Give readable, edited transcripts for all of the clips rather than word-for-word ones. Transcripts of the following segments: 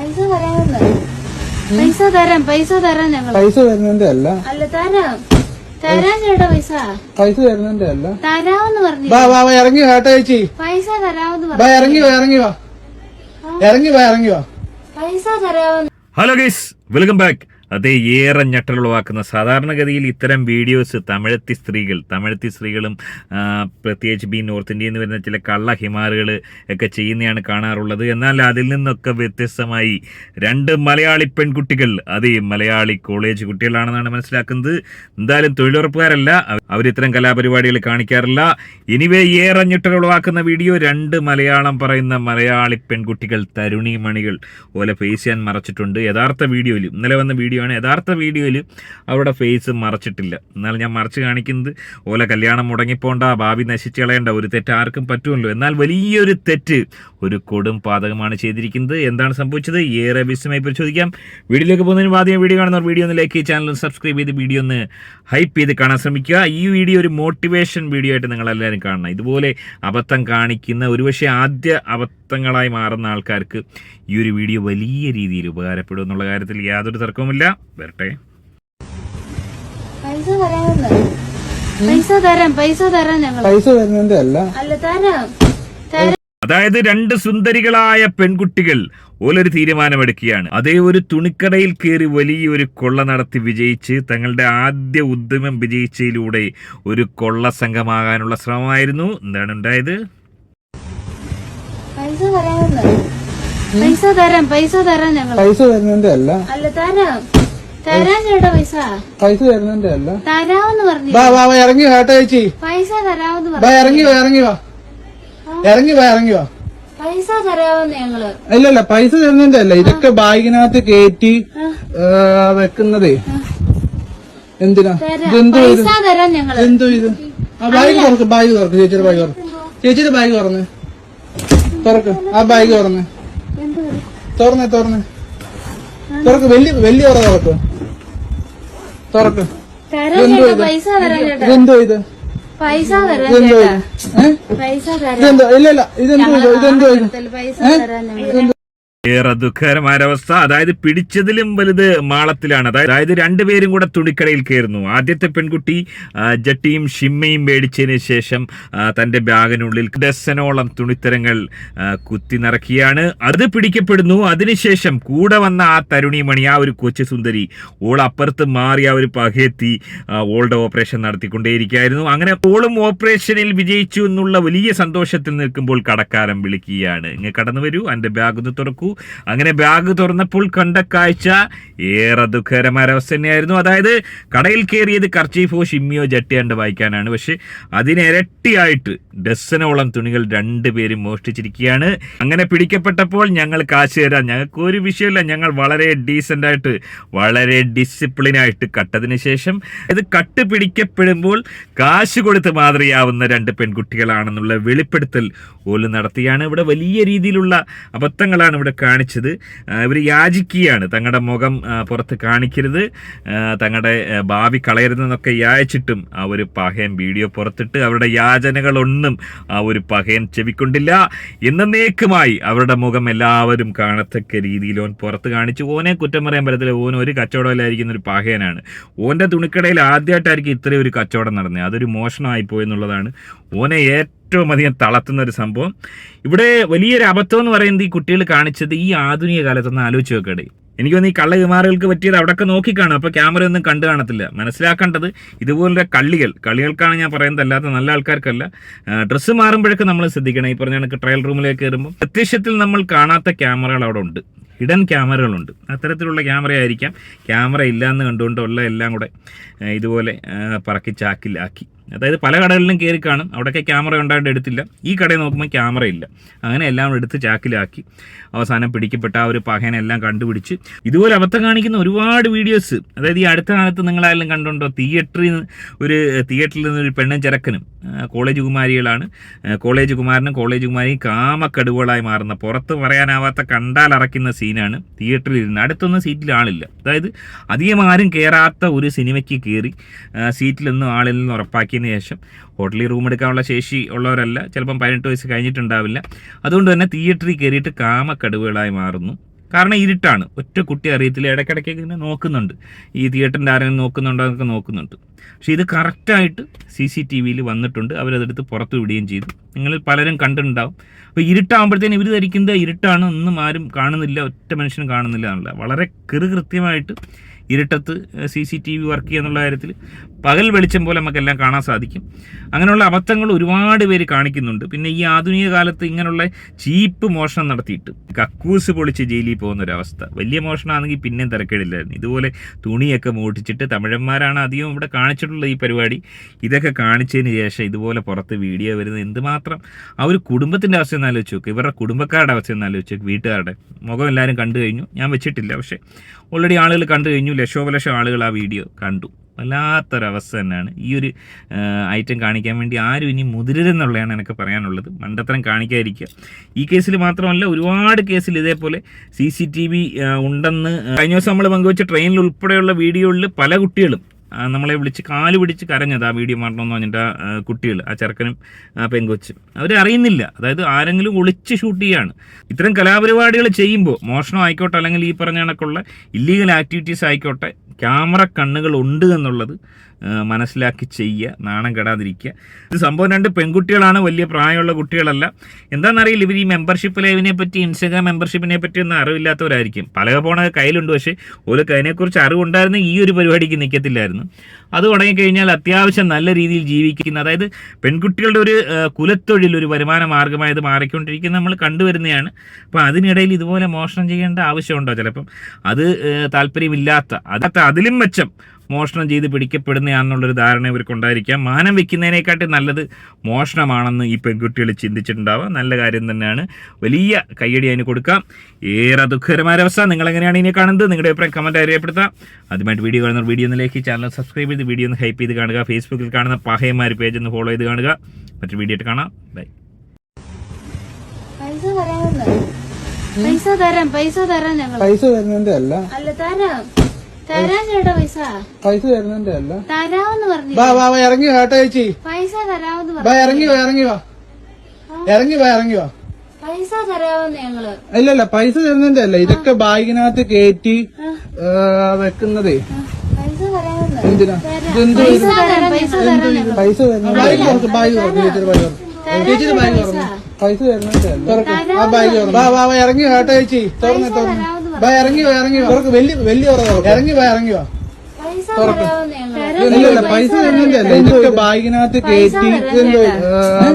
പൈസ തരാമെന്ന്. പൈസ തരാം ഞങ്ങൾ. പൈസ തരുന്നതിന്റെ അല്ല. അല്ല തരാം ചേട്ടാ. പൈസ തരുന്നതിന്റെ അല്ല. തരാമെന്ന് പറഞ്ഞു. ഇറങ്ങി വാ ചേച്ചി. പൈസ തരാമെന്ന് പറഞ്ഞു. ഇറങ്ങി വാ. പൈസ തരാമെന്ന്. Hello guys, welcome back. അതേ, ഏറെ ഞെട്ടലുളവാക്കുന്ന സാധാരണഗതിയിൽ ഇത്തരം വീഡിയോസ് തമിഴത്തി സ്ത്രീകളും പ്രത്യേകിച്ച് നോർത്ത് ഇന്ത്യയിൽ നിന്ന് വരുന്ന ചില കള്ള ഹിമാറുകൾ ഒക്കെ ചെയ്യുന്നതാണ് കാണാറുള്ളത്. എന്നാൽ അതിൽ നിന്നൊക്കെ വ്യത്യസ്തമായി രണ്ട് മലയാളി പെൺകുട്ടികൾ, അതേ മലയാളി കോളേജ് കുട്ടികളാണെന്നാണ് മനസ്സിലാക്കുന്നത്. എന്തായാലും തൊഴിലുറപ്പുകാരല്ല, അവരിത്തരം കലാപരിപാടികൾ കാണിക്കാറില്ല. എനിവേ, ഏറെ ഞെട്ടലുളവാക്കുന്ന വീഡിയോ. രണ്ട് മലയാളം പറയുന്ന മലയാളി പെൺകുട്ടികൾ, തരുണിമണികൾ പോലെ ഫേസ് ചെയ്യാൻ മറച്ചിട്ടുണ്ട്. യഥാർത്ഥ വീഡിയോയിൽ ഇന്നലെ വന്ന വീഡിയോ ആണ്. യഥാർത്ഥ വീഡിയോയിൽ അവരുടെ ഫേസ് മറച്ചിട്ടില്ല. എന്നാൽ ഞാൻ മറച്ച് കാണിക്കുന്നത് ഓലെ കല്യാണം മുടങ്ങിപ്പോണ്ട, ഭാവി നശിച്ചു കളയേണ്ട, ഒരു തെറ്റ് ആർക്കും പറ്റുമല്ലോ. എന്നാൽ വലിയൊരു തെറ്റ്, ഒരു കൊടും പാതകമാണ് ചെയ്തിരിക്കുന്നത്. എന്താണ് സംഭവിച്ചത്? ഏറെ വിശദമായി പരിശോധിക്കാം. വീഡിയോയിലേക്ക് പോകുന്നതിന് ആദ്യം വീഡിയോ കാണുന്നവർ വീഡിയോ ഒന്ന് ലൈക്ക് ചെയ്ത് ചാനൽ സബ്സ്ക്രൈബ് ചെയ്ത് വീഡിയോ ഒന്ന് ഹൈപ്പ് ചെയ്ത് കാണാൻ ശ്രമിക്കുക. ഈ വീഡിയോ ഒരു മോട്ടിവേഷൻ വീഡിയോ ആയിട്ട് നിങ്ങളെല്ലാവരും കാണണം. ഇതുപോലെ അബദ്ധം കാണിക്കുന്ന, ഒരുപക്ഷെ ആദ്യ അബദ്ധങ്ങളായി മാറുന്ന ആൾക്കാർക്ക് ഈ ഒരു വീഡിയോ വലിയ രീതിയിൽ ഉപകാരപ്പെടും എന്നുള്ള കാര്യത്തിൽ യാതൊരു തർക്കവുമില്ല. വരട്ടെ. പൈസ തരാം ഞങ്ങൾ. പൈസ തരുന്നതിന്റെ അല്ല. അല്ല തരാം. അതായത് രണ്ട് സുന്ദരികളായ പെൺകുട്ടികൾ ഓലൊരു തീരുമാനമെടുക്കുകയാണ്. അതേ ഒരു തുണിക്കടയിൽ കയറി വലിയൊരു കൊള്ള നടത്തി വിജയിച്ച് തങ്ങളുടെ ആദ്യ ഉദ്യമം വിജയിച്ചതിലൂടെ ഒരു കൊള്ള സംഘമാകാനുള്ള ശ്രമമായിരുന്നു. എന്താണ് ഉണ്ടായത്? പൈസ തരാം ഞങ്ങൾ. പൈസ തരുന്നതിന്റെ അല്ല. അല്ല തരാം ചേട്ടാ. പൈസ തരുന്നതിന്റെ അല്ല. തരാമെന്ന് പറഞ്ഞു. ഇറങ്ങി വാ ചേച്ചി. പൈസ തരാമെന്ന് പറഞ്ഞു. ഇറങ്ങി വാ. പൈസ തരാമെന്ന് ഞങ്ങള്. ഇല്ല, പൈസ തരുന്നതിന്റെ അല്ല. ഇതൊക്കെ ബാഗിനകത്ത് കയറ്റി വെക്കുന്നതേ. എന്തിനാ? പൈസ തരാം ഞങ്ങള്. എന്തോ ഇത്? ബാഗ് തുറക്ക്. ചേച്ചിയുടെ ബാഗ് തുറന്ന് തുറക്ക്. ആ ബാഗ് തുറന്ന് വലിയ തുറക്ക്. പൈസ തരാം ചേട്ടാ. ഇതെന്തോ ഇത്? പൈസ തരാം ഇതെന്തോ ചേട്ടാ. ഇത്? പൈസ തരാം. ഇല്ല, ഇതെന്തോ ഇത്? പൈസ തരാം ഞങ്ങൾ. ഏറെ ദുഃഖകരമായ അതായത് പിടിച്ചതിലും വലുത് മാളത്തിലാണ്. അതായത് രണ്ടുപേരും കൂടെ തുണിക്കടയിൽ കയറുന്നു. ആദ്യത്തെ പെൺകുട്ടി ജട്ടിയും ഷിമ്മയും മേടിച്ചതിന് ശേഷം തന്റെ ബാഗിനുള്ളിൽ ഡസനോളം തുണിത്തരങ്ങൾ കുത്തി നിറക്കുകയാണ്. അത് പിടിക്കപ്പെടുന്നു. അതിനുശേഷം കൂടെ വന്ന ആ തരുണിമണി, ആ ഒരു കൊച്ചു സുന്ദരി, ഓൾ അപ്പുറത്ത് മാറി ആ ഒരു പകയെത്തി ഓളുടെ ഓപ്പറേഷൻ നടത്തിക്കൊണ്ടേയിരിക്കുകയായിരുന്നു. അങ്ങനെ ഓളും ഓപ്പറേഷനിൽ വിജയിച്ചു എന്നുള്ള വലിയ സന്തോഷത്തിൽ നിൽക്കുമ്പോൾ കടക്കാരൻ വിളിക്കുകയാണ്, ഇങ്ങ് കടന്നു വരൂ, എന്റെ ബാഗ് ഒന്ന് തുറക്കൂ. അങ്ങനെ ബാഗ് തുറന്നപ്പോൾ കണ്ട കാഴ്ച ഏറെ ദുഃഖകരമായ അവസ്ഥ തന്നെയായിരുന്നു. അതായത് കടയിൽ കയറിയത് കർച്ചീഫോ ഷിമ്മിയോ ജട്ടിയാണ്ട് വായിക്കാനാണ്. പക്ഷെ അതിനിരട്ടിയായിട്ട് ഡസനോളം തുണികൾ രണ്ടുപേരും മോഷ്ടിച്ചിരിക്കുകയാണ്. അങ്ങനെ പിടിക്കപ്പെട്ടപ്പോൾ ഞങ്ങൾ കാശ് തരാം, ഞങ്ങൾക്ക് ഒരു വിഷയമില്ല, ഞങ്ങൾ വളരെ ഡീസൻ്റ് ആയിട്ട് വളരെ ഡിസിപ്ലിനായിട്ട് കട്ടതിന് ശേഷം ഇത് കട്ട് പിടിക്കപ്പെടുമ്പോൾ കാശ് കൊടുത്ത് മാതൃകയാവുന്ന രണ്ട് പെൺകുട്ടികളാണെന്നുള്ള വെളിപ്പെടുത്തൽ ഓല് നടത്തിയാണ്. ഇവിടെ വലിയ രീതിയിലുള്ള അബദ്ധങ്ങളാണ് ഇവിടെ കാണിച്ചത്. ഇവർ യാചിക്കുകയാണ്, തങ്ങളുടെ മുഖം പുറത്ത് കാണിക്കരുത്, തങ്ങളുടെ ഭാവി കളയരുതെന്നൊക്കെ യാചിച്ചിട്ടും ആ ഒരു പഹയൻ വീഡിയോ പുറത്തിട്ട് അവരുടെ യാചനകളൊന്നും ആ ഒരു പഹയൻ ചെവിക്കൊണ്ടില്ല. എന്നേക്കുമായി അവരുടെ മുഖം എല്ലാവരും കാണത്തക്ക രീതിയിൽ ഓൻ പുറത്ത് കാണിച്ചു. ഓനെ കുറ്റം പറയാൻ പറ്റത്തില്ല, ഓൻ ഒരു കച്ചവടമില്ലായിരിക്കുന്ന ഒരു പഹയനാണ്. ഓൻ്റെ തുണിക്കടയിൽ ആദ്യമായിട്ടായിരിക്കും ഇത്രയും ഒരു കച്ചവടം നടന്നത്. അതൊരു മോഷണമായിപ്പോയി എന്നുള്ളതാണ് ഓനെ ഏറ്റവും അധികം തളർത്തുന്ന ഒരു സംഭവം. ഇവിടെ വലിയൊരു അബദ്ധം എന്ന് പറയുന്നത് ഈ കുട്ടികൾ കാണിച്ചത് ഈ ആധുനിക കാലത്തൊന്ന് ആലോചിച്ച് നോക്കട്ടെ. എനിക്ക് തോന്നുന്നു ഈ കള്ളകുമാറുകൾക്ക് പറ്റിയത് അവിടെയൊക്കെ നോക്കിക്കാണും, അപ്പോൾ ക്യാമറ ഒന്നും കണ്ടു കാണത്തില്ല. മനസ്സിലാക്കേണ്ടത് ഇതുപോലുള്ള കള്ളികൾക്കാണ് ഞാൻ പറയുന്നത്, അല്ലാത്ത നല്ല ആൾക്കാർക്കല്ല. ഡ്രസ്സ് മാറുമ്പോഴൊക്കെ നമ്മൾ ശ്രദ്ധിക്കണം. ഈ പറഞ്ഞ കണക്ക് ട്രയൽ റൂമിലേക്ക് കയറുമ്പോൾ പ്രത്യക്ഷത്തിൽ നമ്മൾ കാണാത്ത ക്യാമറകൾ അവിടെ ഉണ്ട്, ഹിഡൻ ക്യാമറകളുണ്ട്. അത്തരത്തിലുള്ള ക്യാമറ ആയിരിക്കാം. ക്യാമറ ഇല്ലയെന്ന് കണ്ടുകൊണ്ടുള്ള എല്ലാം കൂടെ ഇതുപോലെ പറക്കി ചാക്കിലാക്കി. അതായത് പല കടകളിലും കയറി കാണും, അവിടെയൊക്കെ ക്യാമറ ഉണ്ടായിട്ട് എടുത്തില്ല. ഈ കടയിൽ നോക്കുമ്പോൾ ക്യാമറ ഇല്ല. അങ്ങനെ എല്ലാം എടുത്ത് ചാക്കിലാക്കി അവസാനം പിടിക്കപ്പെട്ട ആ ഒരു പഹയനെല്ലാം കണ്ടുപിടിച്ച് ഇതുപോലെ അബദ്ധം കാണിക്കുന്ന ഒരുപാട് വീഡിയോസ്. അതായത് ഈ അടുത്ത കാലത്ത് നിങ്ങളായാലും കണ്ടുണ്ടോ, തിയേറ്ററിൽ നിന്നൊരു പെണ്ണും ചെറുക്കനും, കോളേജ് കുമാരികളാണ്, കോളേജ് കുമാരിയും കാമക്കടുവുകളായി മാറുന്ന, പുറത്ത് പറയാനാവാത്ത കണ്ടാലറയ്ക്കുന്ന സീനാണ്. തിയേറ്ററിൽ ഇരുന്ന് അടുത്തൊന്നും സീറ്റിൽ ആളില്ല. അതായത് അധികം ആരും കയറാത്ത ഒരു സിനിമയ്ക്ക് കയറി സീറ്റിലൊന്നും ആളില്ലെന്ന് ഉറപ്പാക്കിയതിന് ശേഷം ഹോട്ടലിൽ റൂം എടുക്കാനുള്ള ശേഷി ഉള്ളവരല്ല, ചിലപ്പം 18 വയസ്സ് കഴിഞ്ഞിട്ടുണ്ടാവില്ല. അതുകൊണ്ട് തന്നെ തിയേറ്ററിൽ കയറിയിട്ട് കാമക്കടുവുകളായി മാറുന്നു. കാരണം ഇരുട്ടാണ്, ഒറ്റ കുട്ടി അറിയത്തില്ല. ഇടയ്ക്കിടയ്ക്ക് ഇങ്ങനെ നോക്കുന്നുണ്ട്, ഈ തിയേറ്ററിൻ്റെ ആരെങ്കിലും നോക്കുന്നുണ്ടോ എന്നൊക്കെ നോക്കുന്നുണ്ട്. പക്ഷേ ഇത് കറക്റ്റായിട്ട് CCTV-യിൽ വന്നിട്ടുണ്ട്. അവരതെടുത്ത് പുറത്ത് വിടുകയും ചെയ്തു. നിങ്ങളിൽ പലരും കണ്ടിട്ടുണ്ടാവും. അപ്പോൾ ഇരുട്ടാകുമ്പോഴത്തേനും ഇവർ ധരിക്കുന്നത് ഇരുട്ടാണ്, ഒന്നും ആരും കാണുന്നില്ല, ഒറ്റ മനുഷ്യനും കാണുന്നില്ല എന്നുള്ള വളരെ കൃത്യമായിട്ട് ഇരുട്ടത്ത് CCTV വർക്ക് ചെയ്യുക എന്നുള്ള കാര്യത്തിൽ പകൽ വെളിച്ചം പോലെ നമുക്കെല്ലാം കാണാൻ സാധിക്കും. അങ്ങനെയുള്ള അബദ്ധങ്ങൾ ഒരുപാട് പേര് കാണിക്കുന്നുണ്ട്. പിന്നെ ഈ ആധുനിക കാലത്ത് ഇങ്ങനെയുള്ള ചീപ്പ് മോഷണം നടത്തിയിട്ട് കക്കൂസ് പൊളിച്ച് ജയിലിൽ പോകുന്നൊരവസ്ഥ. വലിയ മോഷണമാണെങ്കിൽ പിന്നെയും തിരക്കേടില്ലായിരുന്നു. ഇതുപോലെ തുണിയൊക്കെ മോട്ടിച്ചിട്ട് തമിഴന്മാരാണ് അധികം ഇവിടെ കാണിച്ചിട്ടുള്ള ഈ പരിപാടി. ഇതൊക്കെ കാണിച്ചതിന് ശേഷം ഇതുപോലെ പുറത്ത് വീഡിയോ വരുന്നത് എന്തുമാത്രം ആ ഒരു കുടുംബത്തിൻ്റെ അവസ്ഥ ഒന്ന് ആലോചിച്ച് നോക്ക്, ഇവരുടെ കുടുംബക്കാരുടെ അവസ്ഥ ഒന്ന് ആലോചിച്ച് നോക്ക്. വീട്ടുകാരുടെ മുഖം എല്ലാവരും കണ്ടു കഴിഞ്ഞു. ഞാൻ വെച്ചിട്ടില്ല, പക്ഷേ ഓൾറെഡി ആളുകൾ കണ്ടു കഴിഞ്ഞു. ലക്ഷോപലക്ഷം ആളുകൾ ആ വീഡിയോ കണ്ടു. വല്ലാത്തൊരവസ്ഥ തന്നെയാണ്. ഈ ഒരു ഐറ്റം കാണിക്കാൻ വേണ്ടി ആരും ഇനി മുതിരരുതെന്നുള്ളതാണ് എനിക്ക് പറയാനുള്ളത്. മണ്ടത്തരം കാണിക്കാതിരിക്കുക. ഈ കേസിൽ മാത്രമല്ല, ഒരുപാട് കേസിൽ ഇതേപോലെ CCTV ഉണ്ടെന്ന് കഴിഞ്ഞ ദിവസം നമ്മൾ പങ്കുവെച്ച ട്രെയിനിൽ ഉൾപ്പെടെയുള്ള വീഡിയോകളിൽ പല കുട്ടികളും നമ്മളെ വിളിച്ച് കാല് പിടിച്ച് കരഞ്ഞത്. ആ വീഡിയോ മാറണമെന്ന് പറഞ്ഞിട്ട് ആ കുട്ടികൾ, ആ ചെറുക്കനും പെങ്കൊച്ചും അവരറിയുന്നില്ല. അതായത് ആരെങ്കിലും ഒളിച്ച് ഷൂട്ട് ചെയ്യാണ്. ഇത്തരം കലാപരിപാടികൾ ചെയ്യുമ്പോൾ, മോഷണം ആയിക്കോട്ടെ അല്ലെങ്കിൽ ഈ പറഞ്ഞ കണക്കുള്ള ഇല്ലീഗൽ ആക്ടിവിറ്റീസ് ആയിക്കോട്ടെ, ക്യാമറ കണ്ണുകൾ ഉണ്ട് എന്നുള്ളത് മനസ്സിലാക്കി ചെയ്യുക, നാണം കെടാതിരിക്കുക. ഇത് സംഭവം 2 പെൺകുട്ടികളാണ്, വലിയ പ്രായമുള്ള കുട്ടികളല്ല. എന്താണെന്നറിയില്ല, ഇവർ ഈ മെമ്പർഷിപ്പ് ലൈവിനെ പറ്റി, ഇൻസ്റ്റാഗ്രാം മെമ്പർഷിപ്പിനെ പറ്റി ഒന്നും അറിവില്ലാത്തവരായിരിക്കും. പലക പോണ കയ്യിലുണ്ട്, പക്ഷേ ഓർക്ക് അതിനെക്കുറിച്ച് അറിവുണ്ടായിരുന്ന ഈ ഒരു പരിപാടിക്ക് നിൽക്കത്തില്ലായിരുന്നു. അത് തുടങ്ങിക്കഴിഞ്ഞാൽ അത്യാവശ്യം നല്ല രീതിയിൽ ജീവിക്കുന്ന, അതായത് പെൺകുട്ടികളുടെ ഒരു കുലത്തൊഴിൽ, ഒരു വരുമാന മാർഗമായത് മാറിക്കൊണ്ടിരിക്കുന്നത് നമ്മൾ കണ്ടുവരുന്നതാണ്. അപ്പോൾ അതിനിടയിൽ ഇതുപോലെ മോഷണം ചെയ്യേണ്ട ആവശ്യമുണ്ടോ? ചിലപ്പം അത് താല്പര്യമില്ലാത്ത അതിലും മെച്ചം മോഷണം ചെയ്ത് പിടിക്കപ്പെടുന്നതാണെന്നുള്ളൊരു ധാരണ ഇവർക്കുണ്ടായിരിക്കാം. മാനം വെക്കുന്നതിനെക്കാട്ടി നല്ലത് മോഷണമാണെന്ന് ഈ പെൺകുട്ടികൾ ചിന്തിച്ചിട്ടുണ്ടാവുക. നല്ല കാര്യം തന്നെയാണ്, വലിയ കയ്യടി അതിന് കൊടുക്കാം. ഏറെ ദുഃഖകരമായ അവസ്ഥ. നിങ്ങളെങ്ങനെയാണ് ഇതിനെ കാണുന്നത്? നിങ്ങളുടെ അഭിപ്രായം കമൻറ്റ് അറിയപ്പെടുത്താം. ആദ്യമായിട്ട് വീഡിയോ കാണുന്ന വീഡിയോ ഒന്ന് ലൈക്ക്, ചാനൽ സബ്സ്ക്രൈബ് ചെയ്ത് വീഡിയോ ഒന്ന് ഹൈപ്പ് ചെയ്ത് കാണുക. ഫേസ്ബുക്കിൽ കാണുന്ന പഹയന്മാർ പേജ് ഒന്ന് ഫോളോ ചെയ്ത് കാണുക. മറ്റൊരു വീഡിയോ ആയിട്ട് കാണാം. ബൈ. പൈസ തരാം ഞങ്ങൾ. പൈസ വരുന്നതിന്റെ അല്ല, തരാം ചേട്ടാ. പൈസ വരുന്നതിന്റെ അല്ല. തരാമെന്ന് പറഞ്ഞു. വാ ഇറങ്ങി വാ ചേച്ചി. പൈസ തരാമെന്ന് വാ, പറഞ്ഞു. ഇറങ്ങി വാ. പൈസ തരാമെന്ന് ഞങ്ങള്. ഇല്ല, പൈസ തരുന്നതിന്റെ അല്ല. ഇതൊക്കെ ബാഗിനകത്ത് കയറ്റി വെക്കുന്നതേ. പൈസ തരാമെന്ന്. എന്തിനാ? പൈസ തരാം ഞങ്ങൾ. പൈസ വരുന്ന ബാഗ് തുറക്ക്, ബാഗ് തുറക്ക്. ചേച്ചിയുടെ ബാഗ് തുറന്നു. പൈസ വരുന്നതിന്റെ അല്ല. തുറക്ക്, ആ ബാഗ് തുറന്നു. വാ ഇറങ്ങി വാ ചേച്ചി. തുറന്നു. വാ ഇറങ്ങി വാ. തുറക്ക്, വലിയ ഇറങ്ങി വാ. പൈസ തരാമെന്ന് ഞങ്ങള്. ഇല്ല, പൈസ തരുന്നതിന്റെ അല്ല. ഇതൊക്കെ ബാഗിനകത്ത് കയറ്റി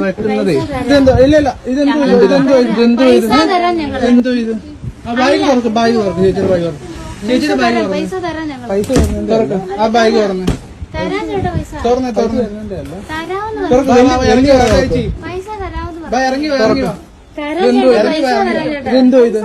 വെക്കുന്നതേ. ഇതെന്തോ ഇത്. ആ ബാഗ് തുറക്ക്, ചേച്ചിയുടെ ബാഗ് തുറക്ക്. ചേച്ചിയുടെ ബാഗ് തുറന്നു. പൈസ തരാം ഞങ്ങൾ. പൈസ തുറക്ക്, ആ ബാഗ് തുറന്നു. തരാം ചേട്ടാ. പൈസ തുറന്നു. തരാമെന്ന് തുറക്ക്, ഇറങ്ങി വാ ചേച്ചി. പൈസ തരാമെന്ന് വാ ഇറങ്ങി വാ. തരാം ചേട്ടാ. പൈസ തരാം ചേട്ടാ. ഇതെന്തോ ഇത്.